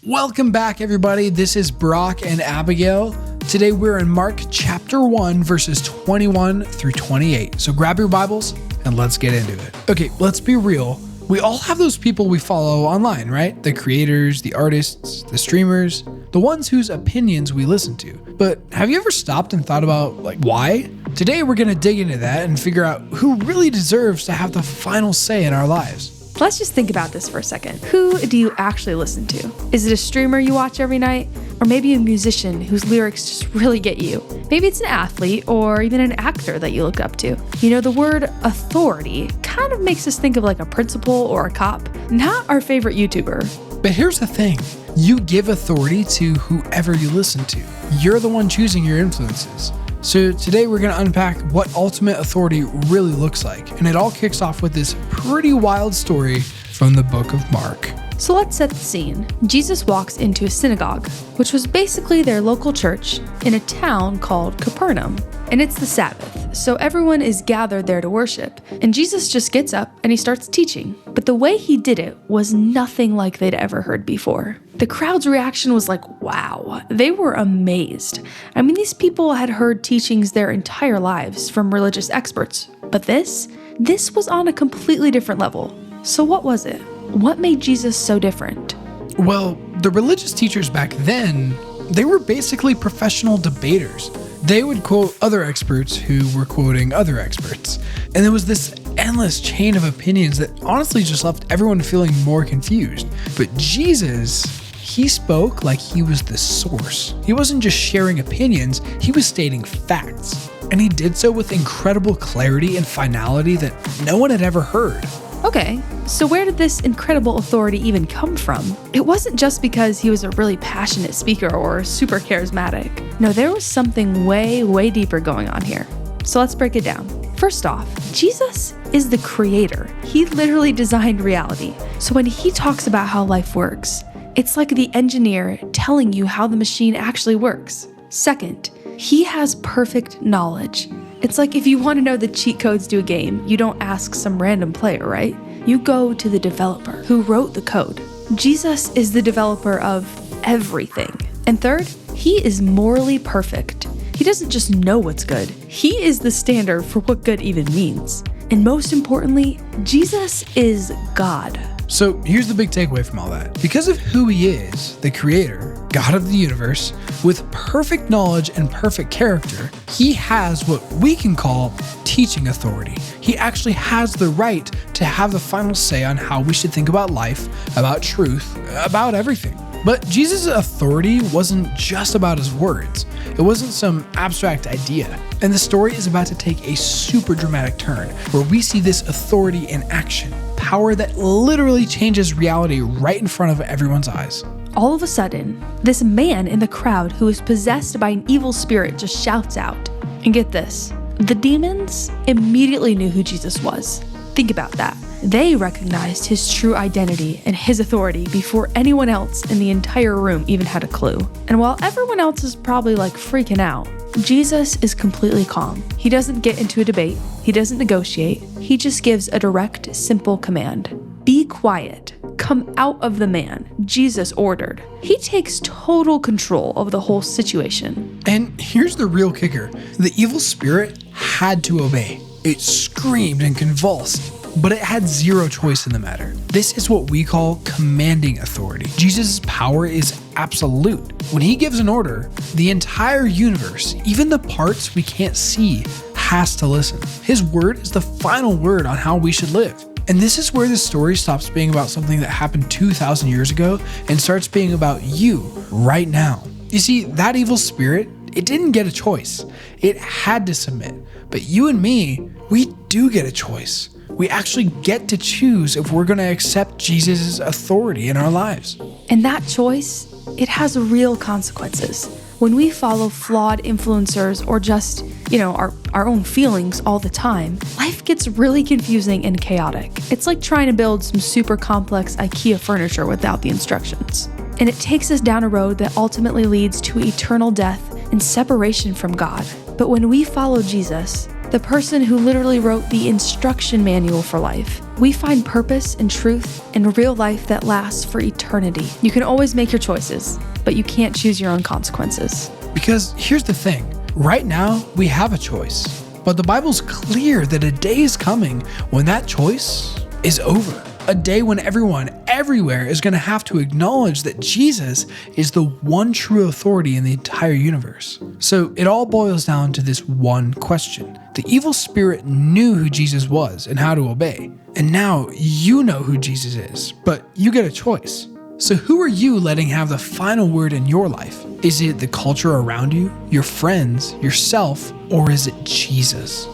Welcome back, everybody. This is Brock and Abigail. Today we're in Mark chapter 1, verses 21 through 28. So grab your Bibles and let's get into it. Okay, let's be real. We all have those people we follow online, right? The creators, the artists, the streamers, the ones whose opinions we listen to. But have you ever stopped and thought about why? Today we're going to dig into that and figure out who really deserves to have the final say in our lives. Let's just think about this for a second. Who do you actually listen to? Is it a streamer you watch every night? Or maybe a musician whose lyrics just really get you? Maybe it's an athlete or even an actor that you look up to. You know, the word authority kind of makes us think of like a principal or a cop, not our favorite YouTuber. But here's the thing. You give authority to whoever you listen to. You're the one choosing your influences. So today we're going to unpack what ultimate authority really looks like. And it all kicks off with this pretty wild story from the book of Mark. So let's set the scene. Jesus walks into a synagogue, which was basically their local church in a town called Capernaum. And it's the Sabbath, so everyone is gathered there to worship. And Jesus just gets up and he starts teaching. But the way he did it was nothing like they'd ever heard before. The crowd's reaction was like, wow. They were amazed. I mean, these people had heard teachings their entire lives from religious experts. But this was on a completely different level. So what was it? What made Jesus so different? Well, the religious teachers back then, they were basically professional debaters. They would quote other experts who were quoting other experts. And there was this endless chain of opinions that honestly just left everyone feeling more confused. But Jesus, he spoke like he was the source. He wasn't just sharing opinions, he was stating facts. And he did so with incredible clarity and finality that no one had ever heard. Okay, so where did this incredible authority even come from? It wasn't just because he was a really passionate speaker or super charismatic. No, there was something way deeper going on here. So let's break it down. First off, Jesus is the creator. He literally designed reality. So when he talks about how life works, it's like the engineer telling you how the machine actually works. Second, he has perfect knowledge. It's like if you want to know the cheat codes to a game, you don't ask some random player, right? You go to the developer who wrote the code. Jesus is the developer of everything. And third, he is morally perfect. He doesn't just know what's good. He is the standard for what good even means. And most importantly, Jesus is God. So here's the big takeaway from all that. Because of who he is, the creator, God of the universe, with perfect knowledge and perfect character, he has what we can call teaching authority. He actually has the right to have the final say on how we should think about life, about truth, about everything. But Jesus' authority wasn't just about his words. It wasn't some abstract idea. And the story is about to take a super dramatic turn where we see this authority in action. Power that literally changes reality right in front of everyone's eyes. All of a sudden, this man in the crowd who is possessed by an evil spirit just shouts out. And get this, the demons immediately knew who Jesus was. Think about that. They recognized his true identity and his authority before anyone else in the entire room even had a clue. And while everyone else is probably freaking out, Jesus is completely calm. He doesn't get into a debate. He doesn't negotiate. He just gives a direct, simple command. Be quiet. Come out of the man. Jesus ordered. He takes total control of the whole situation. And here's the real kicker. The evil spirit had to obey. It screamed and convulsed, but it had zero choice in the matter. This is what we call commanding authority. Jesus' power is absolute. When he gives an order, the entire universe, even the parts we can't see, has to listen. His word is the final word on how we should live. And this is where this story stops being about something that happened 2,000 years ago and starts being about you right now. You see, that evil spirit, it didn't get a choice. It had to submit. But you and me, we do get a choice. We actually get to choose if we're going to accept Jesus' authority in our lives. And that choice, it has real consequences. When we follow flawed influencers or just, our own feelings all the time, life gets really confusing and chaotic. It's like trying to build some super complex IKEA furniture without the instructions. And it takes us down a road that ultimately leads to eternal death and separation from God. But when we follow Jesus, the person who literally wrote the instruction manual for life. We find purpose and truth in a real life that lasts for eternity. You can always make your choices, but you can't choose your own consequences. Because here's the thing, right now we have a choice, but the Bible's clear that a day is coming when that choice is over. A day when everyone, everywhere is going to have to acknowledge that Jesus is the one true authority in the entire universe. So it all boils down to this one question. The evil spirit knew who Jesus was and how to obey. And now you know who Jesus is, but you get a choice. So who are you letting have the final word in your life? Is it the culture around you, your friends, yourself, or is it Jesus?